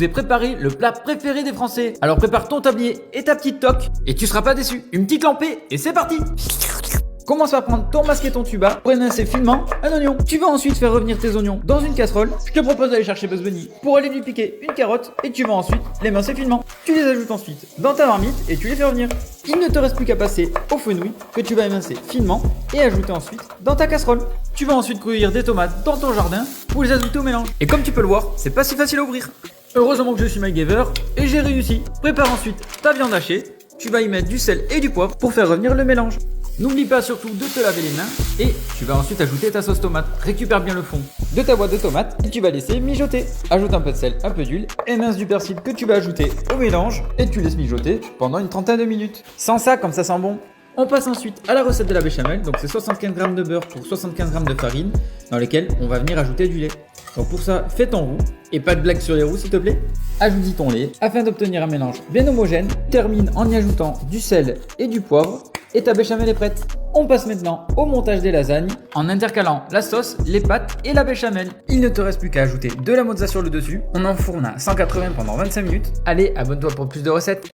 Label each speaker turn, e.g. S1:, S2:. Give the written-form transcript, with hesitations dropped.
S1: vous ai préparé le plat préféré des Français. Alors prépare ton tablier et ta petite toque et tu seras pas déçu. Une petite lampée et c'est parti. Commence par prendre ton masque et ton tuba pour émincer finement un oignon. Tu vas ensuite faire revenir tes oignons dans une casserole. Je te propose d'aller chercher Bugs Bunny pour aller lui piquer une carotte et tu vas ensuite l'émincer finement. Tu les ajoutes ensuite dans ta marmite et tu les fais revenir. Il ne te reste plus qu'à passer au fenouil que tu vas émincer finement et ajouter ensuite dans ta casserole. Tu vas ensuite cueillir des tomates dans ton jardin pour les ajouter au mélange. Et comme tu peux le voir, c'est pas si facile à ouvrir. Heureusement que je suis MacGyver et j'ai réussi. Prépare ensuite ta viande hachée. Tu vas y mettre du sel et du poivre pour faire revenir le mélange. N'oublie pas surtout de te laver les mains et tu vas ensuite ajouter ta sauce tomate. Récupère bien le fond de ta boîte de tomates et tu vas laisser mijoter. Ajoute un peu de sel, un peu d'huile, émince du persil que tu vas ajouter au mélange et tu laisses mijoter pendant une trentaine de minutes. Sans ça, comme ça sent bon. On passe ensuite à la recette de la béchamel. Donc c'est 75 g de beurre pour 75 g de farine dans lesquels on va venir ajouter du lait. Donc pour ça, fais ton roux et pas de blague sur les roux s'il te plaît. Ajoute ton lait afin d'obtenir un mélange bien homogène. Termine en y ajoutant du sel et du poivre et ta béchamel est prête. On passe maintenant au montage des lasagnes en intercalant la sauce, les pâtes et la béchamel. Il ne te reste plus qu'à ajouter de la mozza sur le dessus. On enfourne à 180 pendant 25 minutes. Allez, abonne-toi pour plus de recettes.